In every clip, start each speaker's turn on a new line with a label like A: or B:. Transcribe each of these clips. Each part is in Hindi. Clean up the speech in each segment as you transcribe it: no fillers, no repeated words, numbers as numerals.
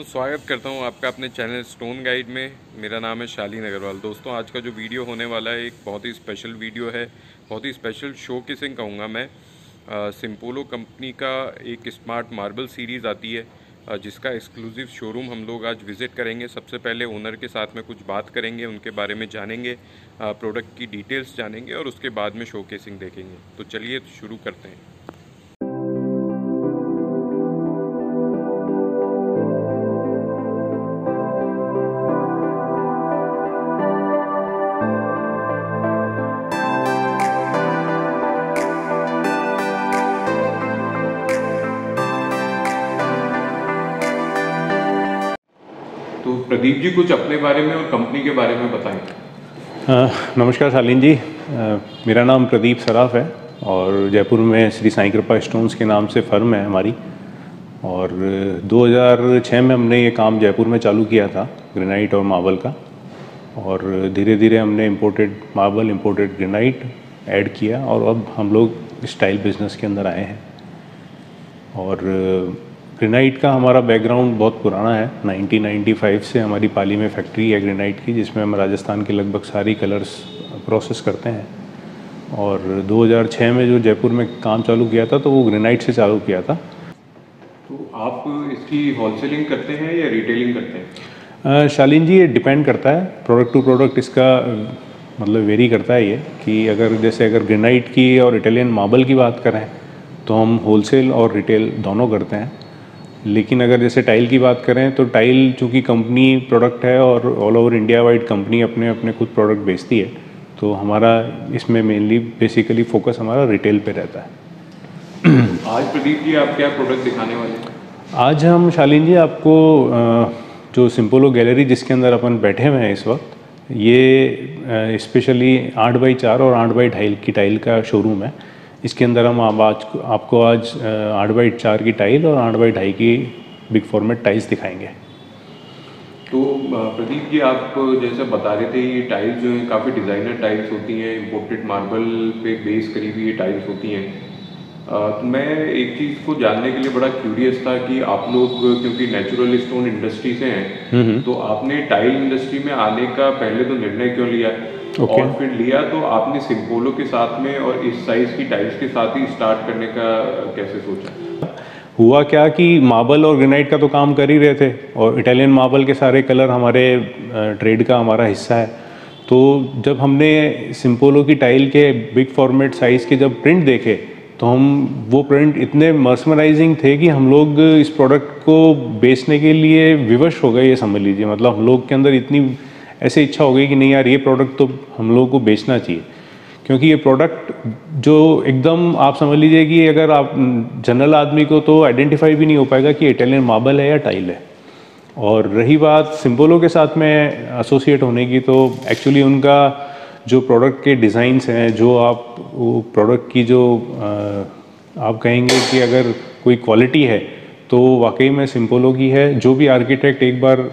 A: दोस्तों स्वागत करता हूं आपका अपने चैनल स्टोन गाइड में। मेरा नाम है शालीन अग्रवाल। दोस्तों आज का जो वीडियो होने वाला है एक बहुत ही स्पेशल वीडियो है, बहुत ही स्पेशल शोकेसिंग कहूँगा मैं। सिम्पोलो कंपनी का एक स्मार्ट मार्बल सीरीज़ आती है जिसका एक्सक्लूसिव शोरूम हम लोग आज विज़िट करेंगे। सबसे पहले ओनर के साथ में कुछ बात करेंगे, उनके बारे में जानेंगे, प्रोडक्ट की डिटेल्स जानेंगे और उसके बाद में शोकेसिंग देखेंगे। तो चलिए शुरू करते हैं। तो प्रदीप जी कुछ अपने बारे में और कंपनी के बारे में बताएं।
B: नमस्कार शालीन जी, मेरा नाम प्रदीप सराफ है और जयपुर में श्री साईं कृपा स्टोन्स के नाम से फ़र्म है हमारी। और 2006 में हमने ये काम जयपुर में चालू किया था ग्रेनाइट और मार्बल का, और धीरे धीरे हमने imported marble, imported granite add किया और अब हम लोग स्टाइल बिजनेस के अंदर आए हैं। और ग्रेनाइट का हमारा बैकग्राउंड बहुत पुराना है। 1995 से हमारी पाली में फैक्ट्री है ग्रेनाइट की, जिसमें हम राजस्थान के लगभग सारी कलर्स प्रोसेस करते हैं। और 2006 में जो जयपुर में काम चालू किया था तो वो ग्रेनाइट से चालू किया था।
A: तो आप इसकी होलसेलिंग करते हैं या रिटेलिंग करते हैं?
B: शालीन जी, ये डिपेंड करता है प्रोडक्ट टू प्रोडक्ट, इसका मतलब वेरी करता है ये कि अगर ग्रेनाइट की और इटालियन मार्बल की बात करें तो हम होलसेल और रिटेल दोनों करते हैं। लेकिन अगर जैसे टाइल की बात करें तो टाइल चूँकि कंपनी प्रोडक्ट है और all over India wide company अपने अपने खुद प्रोडक्ट बेचती है, तो हमारा इसमें मेनली बेसिकली फोकस हमारा रिटेल पे रहता है।
A: आज प्रदीप जी आप क्या प्रोडक्ट दिखाने वाले हैं?
B: आज हम शालीन जी आपको जो सिम्पोलो गैलरी जिसके अंदर अपन बैठे हुए हैं इस वक्त, ये स्पेशली 8x4 और 8x2.5 की टाइल का शोरूम है। इसके अंदर हम आपको आज 8x4 की टाइल और 8x2.5 की बिग फॉर्मेट टाइल्स दिखाएंगे।
A: तो प्रदीप जी आप जैसे बता रहे थे, ये टाइल्स जो हैं काफ़ी डिज़ाइनर टाइल्स होती हैं, इम्पोर्टेड मार्बल पे बेस करी हुई ये टाइल्स होती हैं। तो मैं एक चीज़ को जानने के लिए बड़ा क्यूरियस था कि आप लोग क्योंकि नेचुरल स्टोन इंडस्ट्री से हैं, तो आपने टाइल इंडस्ट्री में आने का पहले तो निर्णय क्यों लिया? और फिर लिया तो आपने सिम्पोलो के साथ में और इस साइज़ की टाइल्स के साथ ही स्टार्ट करने का कैसे सोचा?
B: हुआ क्या कि मार्बल और ग्रेनाइट का तो काम कर ही रहे थे और इटालियन मार्बल के सारे कलर हमारे ट्रेड का हमारा हिस्सा है। तो जब हमने सिम्पोलो की टाइल के बिग फॉर्मेट साइज़ के जब प्रिंट देखे तो हम वो प्रिंट इतने मर्समराइजिंग थे कि हम लोग इस प्रोडक्ट को बेचने के लिए विवश हो गए, ये समझ लीजिए। मतलब हम लोग के अंदर इतनी ऐसे इच्छा हो गई कि नहीं यार, ये प्रोडक्ट तो हम लोगों को बेचना चाहिए, क्योंकि ये प्रोडक्ट जो एकदम आप समझ लीजिए कि अगर आप जनरल आदमी को तो आइडेंटिफाई भी नहीं हो पाएगा कि इटालियन मार्बल है या टाइल है। और रही बात सिम्पोलो के साथ में एसोसिएट होने की, तो एक्चुअली उनका जो प्रोडक्ट के डिज़ाइंस हैं, जो आप वो प्रोडक्ट की जो आप कहेंगे कि अगर कोई क्वालिटी है तो वाकई में सिम्पोलो की है। जो भी आर्किटेक्ट एक बार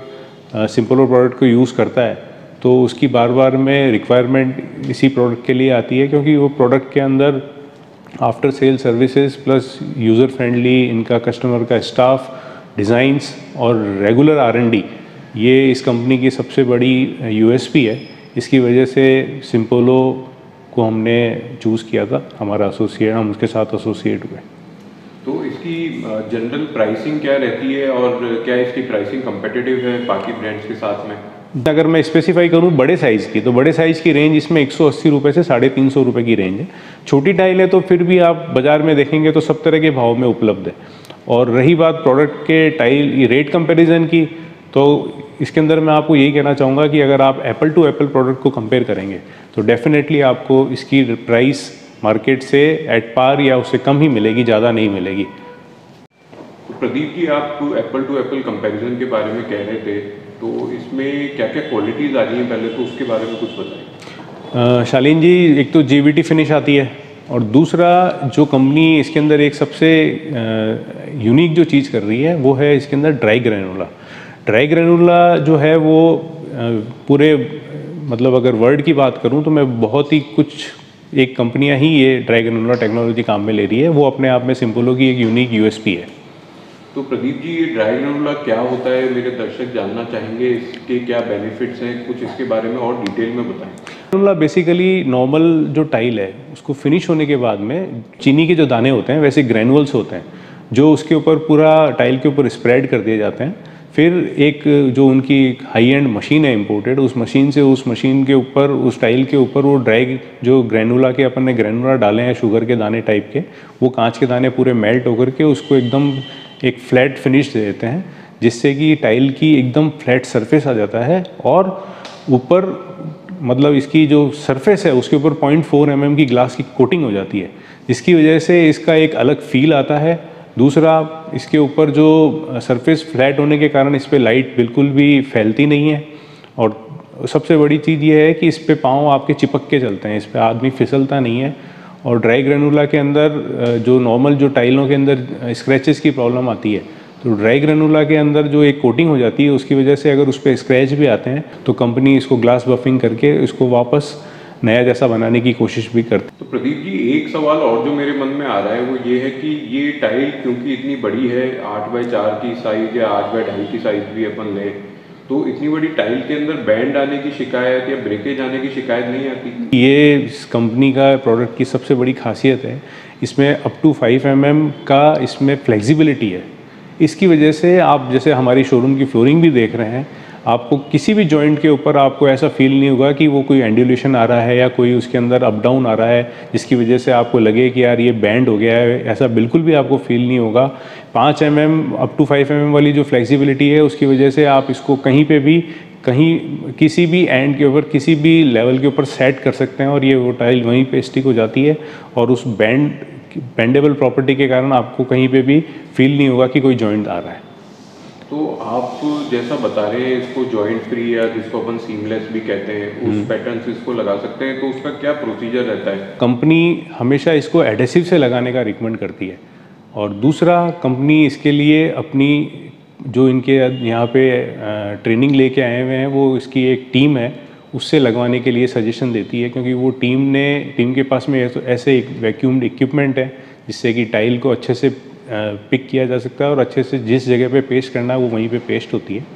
B: सिम्पोलो प्रोडक्ट को यूज़ करता है तो उसकी बार बार में रिक्वायरमेंट इसी प्रोडक्ट के लिए आती है, क्योंकि वो प्रोडक्ट के अंदर after sale services plus user friendly इनका कस्टमर का स्टाफ, डिज़ाइंस और रेगुलर R&D, ये इस कंपनी की सबसे बड़ी USP है। इसकी वजह से सिम्पोलो को हमने चूज़ किया था हमारा एसोसिएट, हम उसके साथ एसोसिएट हुए।
A: तो इसकी जनरल प्राइसिंग क्या रहती है और क्या इसकी प्राइसिंग कम्पिटिटिव है बाकी ब्रांड्स के साथ में?
B: अगर मैं स्पेसिफाई करूं बड़े साइज़ की, तो बड़े साइज़ की रेंज इसमें 180 रुपये से 350 रुपये की रेंज है। छोटी टाइल है तो फिर भी आप बाज़ार में देखेंगे तो सब तरह के भाव में उपलब्ध है। और रही बात प्रोडक्ट के टाइल रेट कंपैरिजन की, तो इसके अंदर मैं आपको यही कहना चाहूँगा कि अगर आप एप्पल टू एप्पल प्रोडक्ट को कंपेयर करेंगे तो डेफिनेटली आपको इसकी प्राइस मार्केट से एट पार या उससे कम ही मिलेगी, ज़्यादा नहीं मिलेगी।
A: तो प्रदीप जी आप एप्पल टू एप्पल कंपैरिजन के बारे में कह रहे थे, तो इसमें क्या क्या क्वालिटीज़ आ रही हैं, पहले तो उसके बारे में कुछ बताइए।
B: शालीन जी, एक तो JVT फिनिश आती है और दूसरा जो कंपनी इसके अंदर एक सबसे यूनिक जो चीज़ कर रही है वो है इसके अंदर ड्राई ग्रेनुला। ड्राई ग्रेनुला जो है वो पूरे मतलब अगर वर्ल्ड की बात करूं तो मैं बहुत ही कुछ एक कंपनियां ही ये ड्राई ग्रेनुलर टेक्नोलॉजी काम में ले रही है, वो अपने आप में सिम्पोलो की एक यूनिक USP है।
A: तो प्रदीप जी, ये ड्राई ग्रेनुला क्या होता है? मेरे दर्शक जानना चाहेंगे, इसके क्या बेनिफिट्स हैं, कुछ इसके बारे में और डिटेल में बताएं।
B: ग्रेनुला बेसिकली नॉर्मल जो टाइल है उसको फिनिश होने के बाद में चीनी के जो दाने होते हैं वैसे ग्रेनुअल्स होते हैं जो उसके ऊपर पूरा टाइल के ऊपर स्प्रेड कर दिए जाते हैं। फिर एक जो उनकी हाई एंड मशीन है इम्पोर्टेड, उस मशीन के ऊपर, उस टाइल के ऊपर वो ड्राई जो ग्रेनुला के अपन ने ग्रेनुला डाले हैं शुगर के दाने टाइप के, वो कांच के दाने पूरे मेल्ट होकर के उसको एकदम एक फ्लैट फिनिश दे देते हैं, जिससे कि टाइल की एकदम फ्लैट सरफेस आ जाता है। और ऊपर मतलब इसकी जो सरफेस है उसके ऊपर 0.4 mm की ग्लास की कोटिंग हो जाती है, जिसकी वजह से इसका एक अलग फील आता है। दूसरा, इसके ऊपर जो सरफेस फ्लैट होने के कारण इस पर लाइट बिल्कुल भी फैलती नहीं है। और सबसे बड़ी चीज़ ये है कि इस पे पाँव आपके चिपक के चलते हैं, इस पे आदमी फिसलता नहीं है। और ड्राई ग्रेनुला के अंदर जो नॉर्मल जो टाइलों के अंदर स्क्रैचेस की प्रॉब्लम आती है, तो ड्राई ग्रेनुला के अंदर जो एक कोटिंग हो जाती है उसकी वजह से अगर उस पर स्क्रैच भी आते हैं तो कंपनी इसको ग्लास बफिंग करके इसको वापस नया जैसा बनाने की कोशिश भी करती है।
A: तो प्रदीप जी, एक सवाल और जो मेरे मन में आ रहा है वो ये है कि ये टाइल क्योंकि इतनी बड़ी है, 8x4 की साइज़ या 8x2.5 की साइज़ भी अपन लें, तो इतनी बड़ी टाइल के अंदर बैंड आने की शिकायत या ब्रेकेज आने की शिकायत नहीं आती?
B: ये इस कंपनी का प्रोडक्ट की सबसे बड़ी खासियत है, इसमें अप टू 5 mm का इसमें फ्लेक्सिबिलिटी है। इसकी वजह से आप जैसे हमारी शोरूम की फ्लोरिंग भी देख रहे हैं, आपको किसी भी जॉइंट के ऊपर आपको ऐसा फील नहीं होगा कि वो कोई एंडुलेशन आ रहा है या कोई उसके अंदर अप डाउन आ रहा है जिसकी वजह से आपको लगे कि यार ये बैंड हो गया है। ऐसा बिल्कुल भी आपको फील नहीं होगा। 5 mm अप टू 5 mm वाली जो फ्लेक्सिबिलिटी है उसकी वजह से आप इसको कहीं पे भी, कहीं किसी भी एंड के ऊपर, किसी भी लेवल के ऊपर सेट कर सकते हैं और ये वो टाइल वहीं पे स्टिक हो जाती है। और उस बेंडेबल प्रॉपर्टी के कारण आपको कहीं पे भी फील नहीं होगा कि कोई जॉइंट आ रहा है।
A: तो आप जैसा बता रहे हैं, इसको जॉइंट फ्री या जिसको अपन सीमलेस भी कहते हैं, उस पैटर्न से इसको लगा सकते हैं, तो उसका क्या प्रोसीजर रहता है?
B: कंपनी हमेशा इसको एडेसिव से लगाने का रिकमेंड करती है। और दूसरा, कंपनी इसके लिए अपनी जो इनके यहाँ पे ट्रेनिंग लेके आए हुए हैं, वो इसकी एक टीम है, उससे लगवाने के लिए सजेशन देती है, क्योंकि वो टीम के पास में ऐसे एक वैक्यूम्ड इक्विपमेंट है जिससे कि टाइल को अच्छे से पिक किया जा सकता है और अच्छे से जिस जगह पे पेस्ट करना है वो वहीं पे पेस्ट होती है।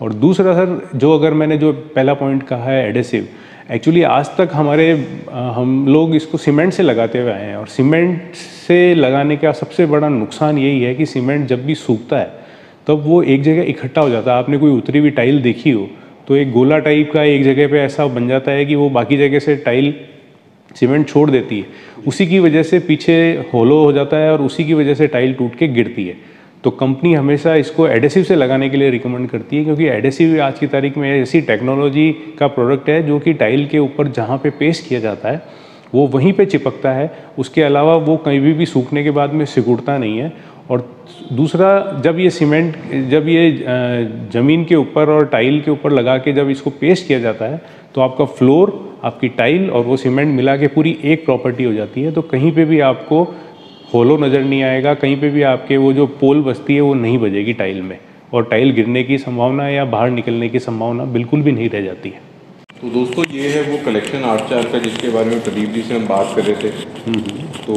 B: और दूसरा सर, जो अगर मैंने जो पहला पॉइंट कहा है एडेसिव, एक्चुअली आज तक हम लोग इसको सीमेंट से लगाते हुए आए हैं, और सीमेंट से लगाने का सबसे बड़ा नुकसान यही है कि सीमेंट जब भी सूखता है तब वो एक जगह इकट्ठा हो जाता है। आपने कोई उतरी हुई टाइल देखी हो तो एक गोला टाइप का एक जगह पे ऐसा बन जाता है कि वो बाकी जगह से टाइल सीमेंट छोड़ देती है, उसी की वजह से पीछे होलो हो जाता है और उसी की वजह से टाइल टूट के गिरती है। तो कंपनी हमेशा इसको एडेसिव से लगाने के लिए रिकमेंड करती है, क्योंकि एडेसिव आज की तारीख में ऐसी टेक्नोलॉजी का प्रोडक्ट है जो कि टाइल के ऊपर जहाँ पे पेस्ट किया जाता है वो वहीं पे चिपकता है, उसके अलावा वो कहीं भी सूखने के बाद में सिकुड़ता नहीं है। और दूसरा, जब ये ज़मीन के ऊपर और टाइल के ऊपर लगा के जब इसको पेस्ट किया जाता है तो आपका फ्लोर, आपकी टाइल और वो सीमेंट मिला के पूरी एक प्रॉपर्टी हो जाती है। तो कहीं पे भी आपको होलो नज़र नहीं आएगा, कहीं पे भी आपके वो जो पोल बजती है वो नहीं बजेगी टाइल में, और टाइल गिरने की संभावना या बाहर निकलने की संभावना बिल्कुल भी नहीं रह जाती है।
A: तो दोस्तों, ये है वो कलेक्शन 8x4 का जिसके बारे में प्रदीप जी से हम बात कर रहे थे। तो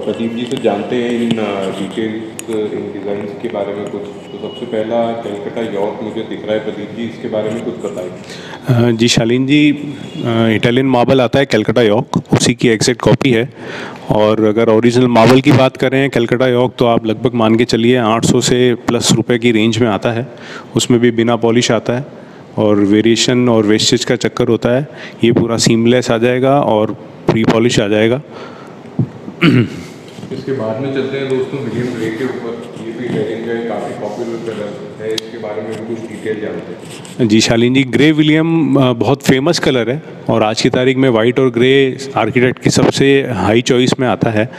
A: प्रदीप जी से जानते हैं इन डिटेल्स, इन डिज़ाइंस के बारे में कुछ। तो सबसे पहला कैलकाटा यॉर्क मुझे दिख रहा है, प्रदीप जी इसके बारे में कुछ बताइए।
B: जी शालीन जी, इटालियन मार्बल आता है कैलकाटा यॉर्क, उसी की एग्जैक्ट कॉपी है। और अगर ओरिजिनल मार्बल की बात करें कैलकाटा यॉर्क, तो आप लगभग मान के चलिए 800 से प्लस रुपए की रेंज में आता है। उसमें भी बिना पॉलिश आता है और वेरिएशन और वेस्टेज का चक्कर होता है। ये पूरा सीमलेस आ जाएगा और प्री पॉलिश आ जाएगा।
A: इसके बाद में चलते हैं दोस्तों विलियम ग्रे के ऊपर। ये भी इटालियन का काफ़ी पॉपुलर कलर है, इसके बारे में भी कुछ डिटेल जानते हैं।
B: जी शालीन जी, ग्रे विलियम बहुत फेमस कलर है और आज की तारीख में वाइट और ग्रे आर्किटेक्ट की सबसे हाई चॉइस में आता है।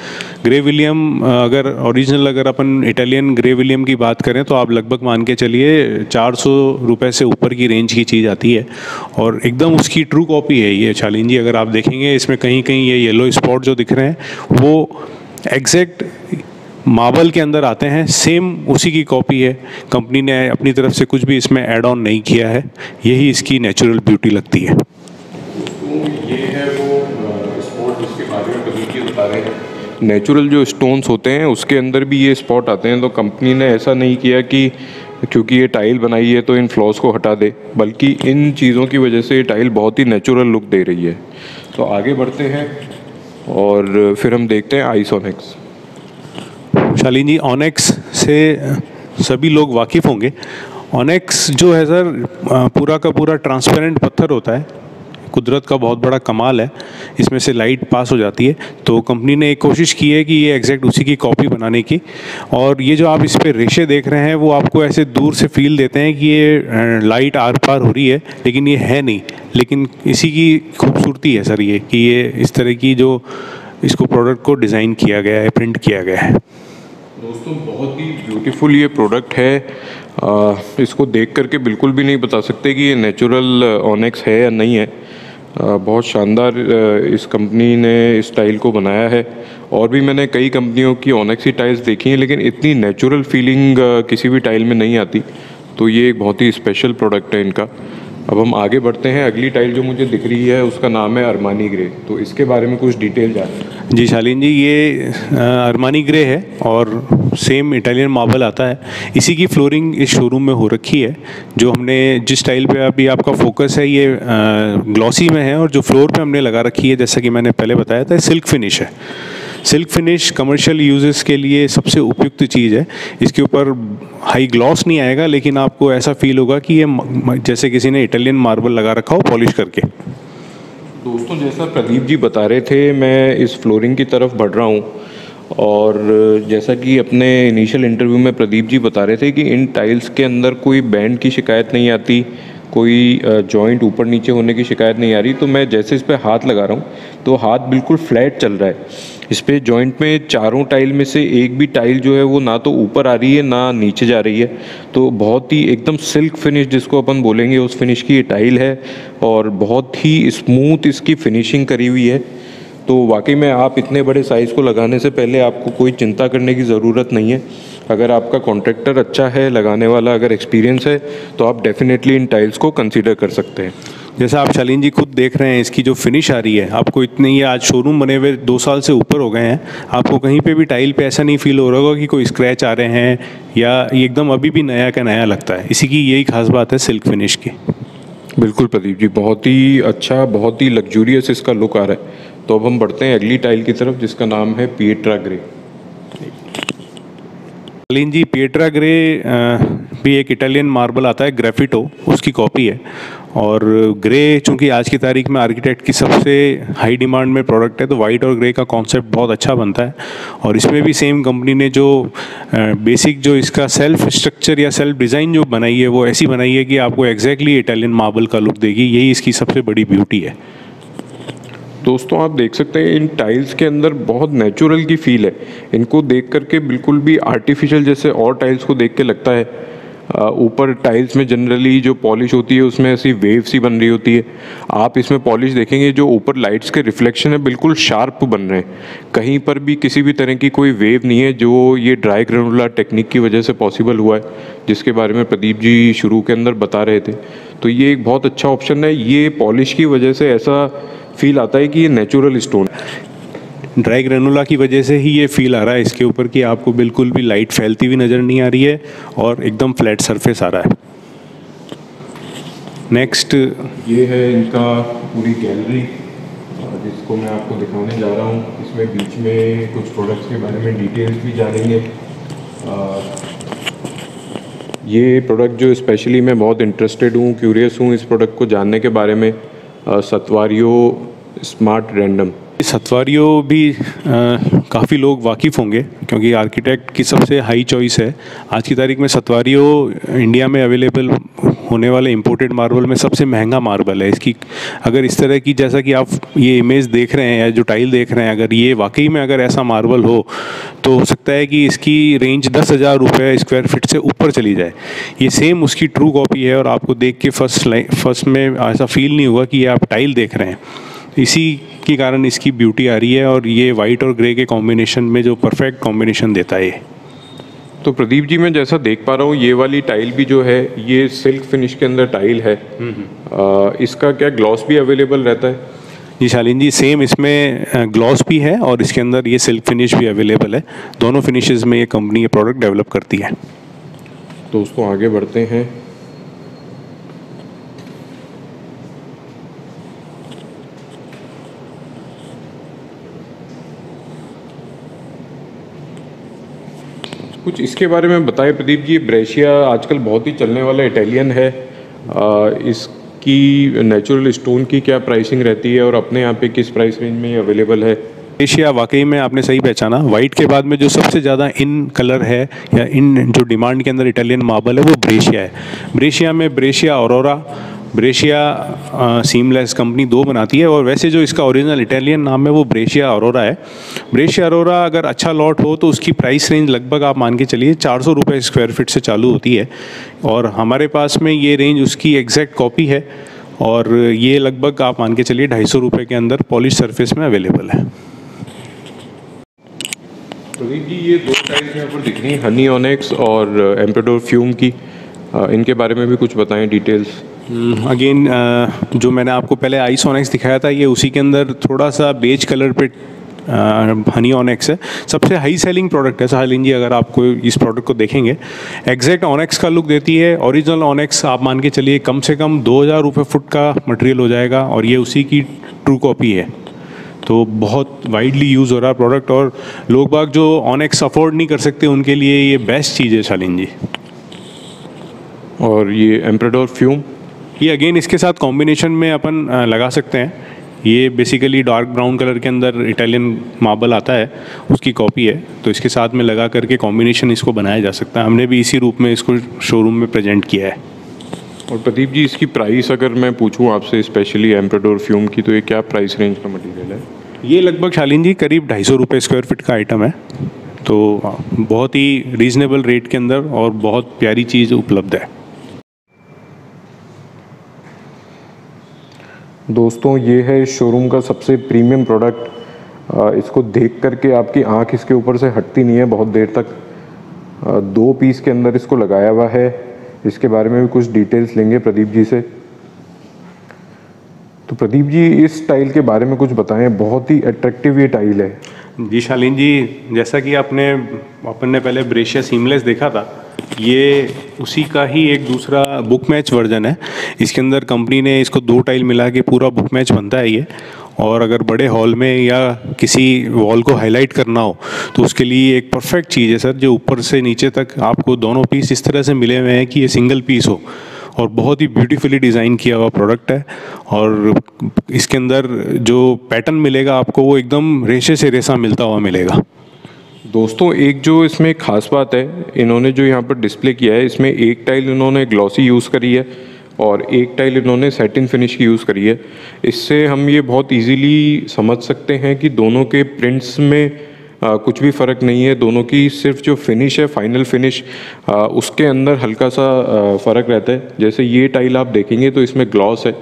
B: ग्रे विलियम अगर अपन इटालियन ग्रे विलियम की बात करें तो आप लगभग मान के चलिए 400 रुपये से ऊपर की रेंज की चीज़ आती है, और एकदम उसकी ट्रू कॉपी है ये शालीन जी। अगर आप देखेंगे इसमें कहीं कहीं ये येलो स्पॉट जो दिख रहे हैं वो एग्जैक्ट मार्बल के अंदर आते हैं, सेम उसी की कॉपी है। कंपनी ने अपनी तरफ से कुछ भी इसमें ऐड ऑन नहीं किया है, यही इसकी नेचुरल ब्यूटी लगती है।
A: तो ये है वो स्पॉट जिसके बारे में प्रदीप जी बता रहे हैं। नेचुरल जो स्टोन्स होते हैं उसके अंदर भी ये स्पॉट आते हैं। तो कंपनी ने ऐसा नहीं किया कि क्योंकि ये टाइल बनाई है तो इन फ्लॉस को हटा दे, बल्कि इन चीज़ों की वजह से ये टाइल बहुत ही नेचुरल लुक दे रही है। तो आगे बढ़ते हैं और फिर हम देखते हैं आइस ऑनेक्स।
B: शालीन जी, ऑनेक्स से सभी लोग वाकिफ़ होंगे। ऑनेक्स जो है सर, पूरा का पूरा ट्रांसपेरेंट पत्थर होता है, कुदरत का बहुत बड़ा कमाल है, इसमें से लाइट पास हो जाती है। तो कंपनी ने एक कोशिश की है कि ये एग्जैक्ट उसी की कॉपी बनाने की। और ये जो आप इस पे रेशे देख रहे हैं वो आपको ऐसे दूर से फील देते हैं कि ये लाइट आर पार हो रही है, लेकिन ये है नहीं। लेकिन इसी की खूबसूरती है सर ये, कि ये इस तरह की जो इसको प्रोडक्ट को डिज़ाइन किया गया है, प्रिंट किया गया है।
A: दोस्तों बहुत ही ब्यूटीफुल ये प्रोडक्ट है। इसको देख करके बिल्कुल भी नहीं बता सकते कि ये नेचुरल ऑनेक्स है या नहीं है। बहुत शानदार इस कंपनी ने इस टाइल को बनाया है। और भी मैंने कई कंपनियों की ऑनेक्स की टाइल्स देखी हैं, लेकिन इतनी नेचुरल फीलिंग किसी भी टाइल में नहीं आती। तो ये एक बहुत ही स्पेशल प्रोडक्ट है इनका। अब हम आगे बढ़ते हैं। अगली टाइल जो मुझे दिख रही है उसका नाम है अरमानी ग्रे। तो इसके बारे में कुछ डिटेल जाने।
B: जी शालीन जी, ये अरमानी ग्रे है और सेम इटालियन मार्बल आता है। इसी की फ्लोरिंग इस शोरूम में हो रखी है। जो हमने जिस टाइल पे अभी आपका फोकस है ये ग्लॉसी में है, और जो फ्लोर पे हमने लगा रखी है, जैसा कि मैंने पहले बताया था, सिल्क फिनिश है। सिल्क फिनिश कमर्शियल यूजेस के लिए सबसे उपयुक्त चीज़ है। इसके ऊपर हाई ग्लॉस नहीं आएगा, लेकिन आपको ऐसा फील होगा कि ये जैसे किसी ने इटालियन मार्बल लगा रखा हो पॉलिश करके।
A: दोस्तों जैसा प्रदीप जी बता रहे थे, मैं इस फ्लोरिंग की तरफ बढ़ रहा हूँ। और जैसा कि अपने इनिशियल इंटरव्यू में प्रदीप जी बता रहे थे कि इन टाइल्स के अंदर कोई बैंड की शिकायत नहीं आती, कोई जॉइंट ऊपर नीचे होने की शिकायत नहीं आ रही। तो मैं जैसे इस पर हाथ लगा रहा हूँ तो हाथ बिल्कुल फ्लैट चल रहा है। इस पे जॉइंट में चारों टाइल में से एक भी टाइल जो है वो ना तो ऊपर आ रही है ना नीचे जा रही है। तो बहुत ही एकदम सिल्क फिनिश जिसको अपन बोलेंगे उस फिनिश की ये टाइल है, और बहुत ही स्मूथ इसकी फिनिशिंग करी हुई है। तो वाकई में आप इतने बड़े साइज़ को लगाने से पहले आपको कोई चिंता करने की ज़रूरत नहीं है। अगर आपका कॉन्ट्रैक्टर अच्छा है, लगाने वाला अगर एक्सपीरियंस है, तो आप डेफिनेटली इन टाइल्स को कंसीडर कर सकते हैं।
B: जैसा आप शालीन जी खुद देख रहे हैं, इसकी जो फिनिश आ रही है आपको, इतने ये आज शोरूम बने हुए 2 साल से ऊपर हो गए हैं, आपको कहीं पे भी टाइल पे ऐसा नहीं फील हो रहा होगा कि कोई स्क्रैच आ रहे हैं, या ये एकदम अभी भी नया का नया लगता है। इसी की यही खास बात है सिल्क फिनिश की।
A: बिल्कुल प्रदीप जी, बहुत ही अच्छा, बहुत ही लग्जूरियस इसका लुक आ रहा है। तो अब हम बढ़ते हैं अगली टाइल की तरफ जिसका नाम है पिएट्रा ग्रे।
B: शालीन जी, पिएट्रा ग्रे भी एक इटालियन मार्बल आता है ग्रेफिटो, उसकी कॉपी है। और ग्रे चूंकि आज की तारीख में आर्किटेक्ट की सबसे हाई डिमांड में प्रोडक्ट है, तो वाइट और ग्रे का कॉन्सेप्ट बहुत अच्छा बनता है। और इसमें भी सेम कंपनी ने जो बेसिक जो इसका सेल्फ स्ट्रक्चर या सेल्फ डिज़ाइन जो बनाई है वो ऐसी बनाई है कि आपको एग्जैक्टली इटालियन मार्बल का लुक देगी। यही इसकी सबसे बड़ी ब्यूटी है।
A: दोस्तों आप देख सकते हैं इन टाइल्स के अंदर बहुत नेचुरल की फील है। इनको देख करके बिल्कुल भी आर्टिफिशियल जैसे और टाइल्स को देख के लगता है। ऊपर टाइल्स में जनरली जो पॉलिश होती है उसमें ऐसी वेव सी बन रही होती है। आप इसमें पॉलिश देखेंगे, जो ऊपर लाइट्स के रिफ्लेक्शन है बिल्कुल शार्प बन रहे हैं। कहीं पर भी किसी भी तरह की कोई वेव नहीं है, जो ये ड्राई ग्रेनुलर टेक्निक की वजह से पॉसिबल हुआ है, जिसके बारे में प्रदीप जी शुरू के अंदर बता रहे थे। तो ये एक बहुत अच्छा ऑप्शन है। ये पॉलिश की वजह से ऐसा फील आता है कि ये नेचुरल स्टोन है।
B: ड्राई ग्रेनुला की वजह से ही ये फील आ रहा है इसके ऊपर कि आपको बिल्कुल भी लाइट फैलती हुई नज़र नहीं आ रही है, और एकदम फ्लैट सरफेस आ रहा है। नेक्स्ट
A: ये है इनका पूरी गैलरी जिसको मैं आपको दिखाने जा रहा हूँ। इसमें बीच में कुछ प्रोडक्ट्स के बारे में डिटेल्स भी जानेंगे। ये प्रोडक्ट जो स्पेशली मैं बहुत इंटरेस्टेड हूँ, क्यूरियस हूँ इस प्रोडक्ट को जानने के बारे में, सत्वारियो स्मार्ट रैंडम।
B: सत्वारियो भी काफ़ी लोग वाकिफ़ होंगे क्योंकि आर्किटेक्ट की सबसे हाई चॉइस है। आज की तारीख में सत्वारियो इंडिया में अवेलेबल होने वाले इंपोर्टेड मार्बल में सबसे महंगा मार्बल है। इसकी अगर इस तरह की, जैसा कि आप ये इमेज देख रहे हैं या जो टाइल देख रहे हैं, अगर ये वाकई में अगर ऐसा मार्बल हो तो हो सकता है कि इसकी रेंज 10,000 रुपये स्क्वायर फीट से ऊपर चली जाए। ये सेम उसकी ट्रू कॉपी है, और आपको देख के फर्स्ट में ऐसा फील नहीं हुआ कि ये आप टाइल देख रहे हैं। इसी के कारण इसकी ब्यूटी आ रही है, और ये वाइट और ग्रे के कॉम्बिनेशन में जो परफेक्ट कॉम्बिनेशन देता है।
A: तो प्रदीप जी, मैं जैसा देख पा रहा हूँ ये वाली टाइल भी जो है ये सिल्क फिनिश के अंदर टाइल है। इसका क्या ग्लॉस भी अवेलेबल रहता है?
B: जी शालीन जी, सेम इसमें ग्लॉस भी है और इसके अंदर ये सिल्क फिनिश भी अवेलेबल है। दोनों फिनिशेस में ये कंपनी ये प्रोडक्ट डेवलप करती है।
A: दोस्तों आगे बढ़ते हैं। कुछ इसके बारे में बताएं प्रदीप जी। ब्रेशिया आजकल बहुत ही चलने वाला इटालियन है। इसकी नेचुरल स्टोन की क्या प्राइसिंग रहती है और अपने यहाँ पे किस प्राइस रेंज में अवेलेबल है?
B: ब्रेशिया वाकई में आपने सही पहचाना। वाइट के बाद में जो सबसे ज़्यादा इन कलर है या इन जो डिमांड के अंदर इटालियन मार्बल है वो ब्रेशिया है। ब्रेशिया में Brescia aurora, Brescia seamless company दो बनाती है, और वैसे जो इसका ओरिजिनल इटालियन नाम है वो ब्रेशिया औरोरा है। ब्रेशिया औरोरा अगर अच्छा लॉट हो तो उसकी प्राइस रेंज लगभग आप मान के चलिए 400 रुपये स्क्वायर फीट से चालू होती है, और हमारे पास में ये रेंज उसकी एग्जैक्ट कॉपी है, और ये लगभग आप मान के चलिए 250 रुपये के अंदर पॉलिश सरफेस में अवेलेबल है।
A: प्रदीप जी, ये दो टाइल्स यहाँ पर दिख रही हैं, हनी ऑनेक्स और एम्पेडोर फ्यूम की। इनके बारे में भी कुछ बताएं डिटेल्स।
B: अगेन जो मैंने आपको पहले आइस ऑनेक्स दिखाया था, ये उसी के अंदर थोड़ा सा बेज कलर पे हनी ऑनेक्स है। सबसे हाई सेलिंग प्रोडक्ट है शालीन जी। अगर आपको इस प्रोडक्ट को देखेंगे, एग्जैक्ट ऑनेक्स का लुक देती है। ओरिजिनल ऑनेक्स आप मान के चलिए कम से कम 2000 रुपये फुट का मटेरियल हो जाएगा, और ये उसी की ट्रू कॉपी है। तो बहुत वाइडली यूज़ हो रहा है प्रोडक्ट, और लोग बाग जो ऑनेक्स अफोर्ड नहीं कर सकते उनके लिए ये बेस्ट चीज़ है शालीन जी।
A: और ये एम्पेडोर फ्यूम,
B: ये अगेन इसके साथ कॉम्बिनेशन में अपन लगा सकते हैं। ये बेसिकली डार्क ब्राउन कलर के अंदर इटालियन मार्बल आता है, उसकी कॉपी है, तो इसके साथ में लगा करके कॉम्बिनेशन इसको बनाया जा सकता है। हमने भी इसी रूप में इसको शोरूम में प्रेजेंट किया है।
A: और प्रदीप जी, इसकी प्राइस अगर मैं पूछूं आपसे, स्पेशली एम्पेडोर फ्यूम की, तो ये क्या प्राइस रेंज का मटेरियल है?
B: ये लगभग शालीन जी करीब 250 रुपये स्क्वायर फीट का आइटम है, तो बहुत ही रीज़नेबल रेट के अंदर और बहुत प्यारी चीज़ उपलब्ध है।
A: दोस्तों, ये है इस शोरूम का सबसे प्रीमियम प्रोडक्ट। इसको देख करके आपकी आंख इसके ऊपर से हटती नहीं है बहुत देर तक। 2 पीस के अंदर इसको लगाया हुआ है। इसके बारे में भी कुछ डिटेल्स लेंगे प्रदीप जी से। तो प्रदीप जी, इस टाइल के बारे में कुछ बताएं। बहुत ही अट्रैक्टिव ये टाइल है।
B: जी शालीन जी, जैसा कि अपन ने पहले ब्रेशिया सीमलेस देखा था, ये उसी का ही एक दूसरा बुक मैच वर्जन है। इसके अंदर कंपनी ने इसको 2 टाइल मिला के पूरा बुक मैच बनता है ये। और अगर बड़े हॉल में या किसी वॉल को हाईलाइट करना हो तो उसके लिए एक परफेक्ट चीज़ है सर, जो ऊपर से नीचे तक आपको दोनों पीस इस तरह से मिले हुए हैं कि ये सिंगल पीस हो, और बहुत ही ब्यूटीफुली डिज़ाइन किया हुआ प्रोडक्ट है। और इसके अंदर जो पैटर्न मिलेगा आपको वो एकदम रेशे से रेशा मिलता हुआ मिलेगा।
A: दोस्तों, एक जो इसमें खास बात है, इन्होंने जो यहाँ पर डिस्प्ले किया है, इसमें एक टाइल इन्होंने ग्लॉसी यूज़ करी है और एक टाइल इन्होंने सैटिन फिनिश की यूज़ करी है। इससे हम ये बहुत इजीली समझ सकते हैं कि दोनों के प्रिंट्स में कुछ भी फ़र्क नहीं है। दोनों की सिर्फ जो फिनिश है, फाइनल फिनिश, उसके अंदर हल्का सा फ़र्क रहता है। जैसे ये टाइल आप देखेंगे तो इसमें ग्लॉस है,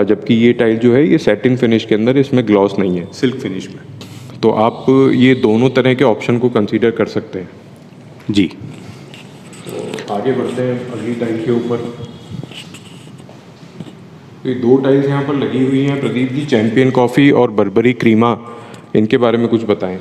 A: जबकि ये टाइल जो है ये सैटिन फिनिश के अंदर, इसमें ग्लॉस नहीं है,
B: सिल्क फिनिश में।
A: तो आप ये दोनों तरह के ऑप्शन को कंसीडर कर सकते हैं।
B: जी,
A: तो आगे बढ़ते हैं अगली टाइल के ऊपर। तो ये 2 टाइल्स यहाँ पर लगी हुई हैं प्रदीप जी, चैंपियन कॉफ़ी और बर्बरी क्रीमा। इनके बारे में कुछ बताएं।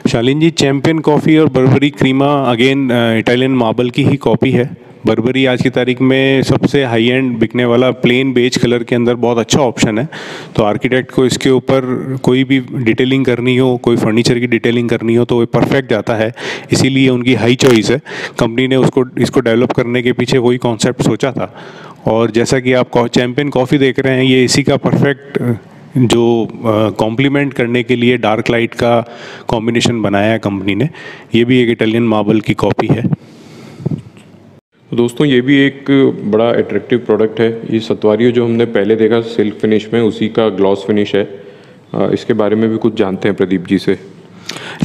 B: शालीन जी, चैंपियन कॉफ़ी और बर्बरी क्रीमा अगेन इटालियन मार्बल की ही कॉपी है। बर्बरी आज की तारीख में सबसे हाई एंड बिकने वाला प्लेन बेज कलर के अंदर बहुत अच्छा ऑप्शन है। तो आर्किटेक्ट को इसके ऊपर कोई भी डिटेलिंग करनी हो, कोई फर्नीचर की डिटेलिंग करनी हो तो वो परफेक्ट जाता है, इसीलिए उनकी हाई चॉइस है। कंपनी ने इसको डेवलप करने के पीछे वही कॉन्सेप्ट सोचा था, और जैसा कि आप चैंपियन कॉफ़ी देख रहे हैं, ये इसी का परफेक्ट जो कॉम्प्लीमेंट करने के लिए डार्क लाइट का कॉम्बिनेशन बनाया है कंपनी ने। ये भी एक इटालियन मार्बल की कॉपी है।
A: दोस्तों, ये भी एक बड़ा अट्रैक्टिव प्रोडक्ट है। ये सतवारियो जो हमने पहले देखा सिल्क फिनिश में, उसी का ग्लॉस फिनिश है। इसके बारे में भी कुछ जानते हैं प्रदीप जी से।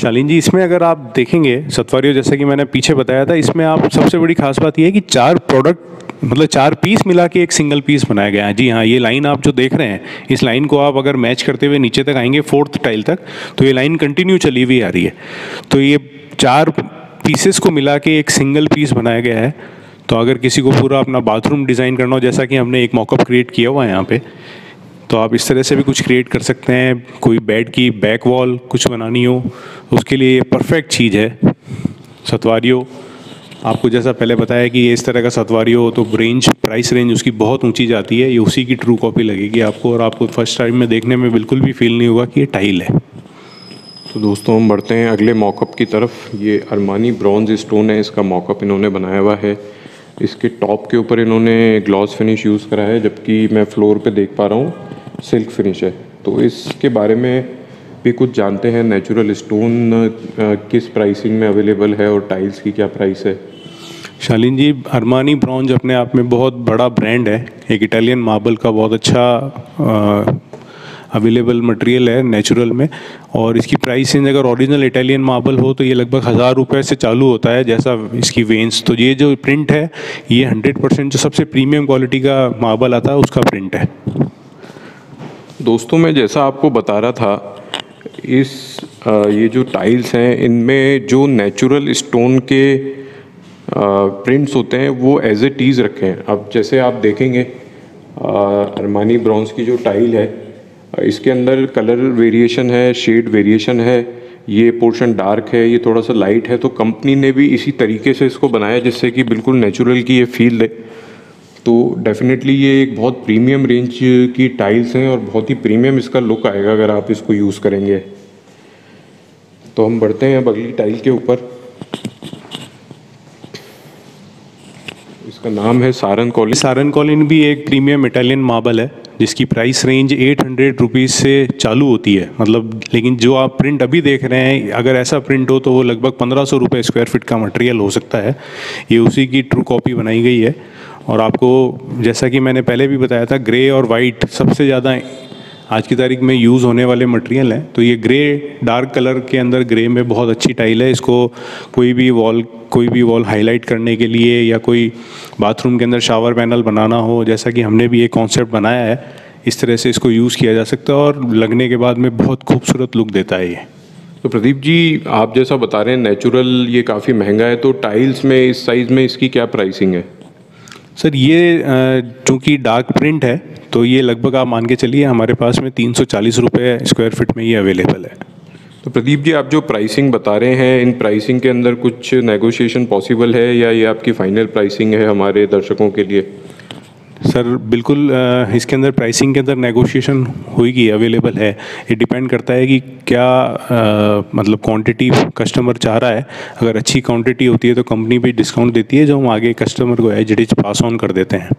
B: शालीन जी, इसमें अगर आप देखेंगे सतवारियो, जैसा कि मैंने पीछे बताया था, इसमें आप सबसे बड़ी खास बात यह है कि 4 प्रोडक्ट मतलब 4 पीस मिला के एक सिंगल पीस बनाया गया है। जी हाँ, ये लाइन आप जो देख रहे हैं, इस लाइन को आप अगर मैच करते हुए नीचे तक आएंगे 4th टाइल तक, तो ये लाइन कंटिन्यू चली हुई आ रही है। तो ये 4 पीसेस को मिला के एक सिंगल पीस बनाया गया है। तो अगर किसी को पूरा अपना बाथरूम डिज़ाइन करना हो, जैसा कि हमने एक मॉकअप क्रिएट किया हुआ है यहाँ पे, तो आप इस तरह से भी कुछ क्रिएट कर सकते हैं। कोई बेड की बैक वॉल कुछ बनानी हो, उसके लिए ये परफेक्ट चीज़ है सतवारियो। आपको जैसा पहले बताया कि ये इस तरह का सतवारियो हो तो प्राइस रेंज उसकी बहुत ऊंची जाती है। ये उसी की ट्रू कॉपी लगेगी आपको, और आपको फर्स्ट टाइम में देखने में बिल्कुल भी फील नहीं होगा कि ये टाइल है।
A: तो दोस्तों हम बढ़ते हैं अगले मॉकअप की तरफ। ये अरमानी ब्रॉन्ज स्टोन है, इसका मॉकअप इन्होंने बनाया हुआ है। इसके टॉप के ऊपर इन्होंने ग्लॉस फिनिश यूज़ करा है, जबकि मैं फ्लोर पे देख पा रहा हूँ सिल्क फिनिश है। तो इसके बारे में भी कुछ जानते हैं। नेचुरल स्टोन किस प्राइसिंग में अवेलेबल है और टाइल्स की क्या प्राइस है?
B: शालीन जी, अरमानी ब्रॉन्ज अपने आप में बहुत बड़ा ब्रांड है। एक इटालियन मार्बल का बहुत अच्छा अवेलेबल मटेरियल है नेचुरल में, और इसकी प्राइस रेंज अगर ओरिजिनल इटालियन मार्बल हो तो ये लगभग 1000 रुपये से चालू होता है, जैसा इसकी वेंस। तो ये जो प्रिंट है ये 100% जो सबसे प्रीमियम क्वालिटी का मार्बल आता है उसका प्रिंट है।
A: दोस्तों मैं जैसा आपको बता रहा था, ये जो टाइल्स हैं इनमें जो नेचुरल स्टोन के प्रिंट्स होते हैं वो एज इट इज़ रखे हैं। अब जैसे आप देखेंगे अरमानी ब्रॉन्ज की जो टाइल है, इसके अंदर कलर वेरिएशन है, शेड वेरिएशन है। ये पोर्शन डार्क है, ये थोड़ा सा लाइट है। तो कंपनी ने भी इसी तरीके से इसको बनाया जिससे कि बिल्कुल नेचुरल की ये फील दे। तो डेफिनेटली ये एक बहुत प्रीमियम रेंज की टाइल्स हैं और बहुत ही प्रीमियम इसका लुक आएगा अगर आप इसको यूज़ करेंगे। तो हम बढ़ते हैं अब अगली टाइल के ऊपर। इसका नाम है सारन कॉलिन।
B: सारन कॉलिन भी एक प्रीमियम इटालियन मार्बल है जिसकी प्राइस रेंज 800 रुपीज़ से चालू होती है। मतलब लेकिन जो आप प्रिंट अभी देख रहे हैं, अगर ऐसा प्रिंट हो तो वो लगभग 1500 रुपये स्क्वायर फीट का मटेरियल हो सकता है। ये उसी की ट्रू कॉपी बनाई गई है। और आपको जैसा कि मैंने पहले भी बताया था, ग्रे और वाइट सबसे ज़्यादा आज की तारीख में यूज़ होने वाले मटेरियल हैं। तो ये ग्रे डार्क कलर के अंदर ग्रे में बहुत अच्छी टाइल है। इसको कोई भी वॉल हाईलाइट करने के लिए या कोई बाथरूम के अंदर शावर पैनल बनाना हो, जैसा कि हमने भी एक कॉन्सेप्ट बनाया है, इस तरह से इसको यूज़ किया जा सकता है और लगने के बाद में बहुत खूबसूरत लुक देता है ये।
A: तो प्रदीप जी, आप जैसा बता रहे हैं नेचुरल ये काफ़ी महंगा है, तो टाइल्स में इस साइज़ में इसकी क्या प्राइसिंग है?
B: सर ये चूँकि डार्क प्रिंट है तो ये लगभग आप मान के चलिए हमारे पास में 340 रुपये स्क्वायर फीट में ये अवेलेबल है।
A: तो प्रदीप जी, आप जो प्राइसिंग बता रहे हैं, इन प्राइसिंग के अंदर कुछ नेगोशिएशन पॉसिबल है या ये आपकी फाइनल प्राइसिंग है हमारे दर्शकों के लिए?
B: सर बिल्कुल, इसके अंदर प्राइसिंग के अंदर नेगोशिएशन होगी, अवेलेबल है। ये डिपेंड करता है कि क्या मतलब क्वांटिटी कस्टमर चाह रहा है। अगर अच्छी क्वांटिटी होती है तो कंपनी भी डिस्काउंट देती है, जो हम आगे कस्टमर को as it is pass on कर देते हैं।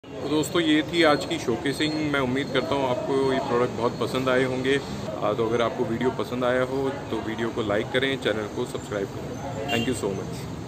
A: तो दोस्तों ये थी आज की शोकेसिंग। मैं उम्मीद करता हूँ आपको ये प्रोडक्ट बहुत पसंद आए होंगे। तो अगर आपको वीडियो पसंद आया हो तो वीडियो को लाइक करें, चैनल को सब्सक्राइब करें। Thank you so much.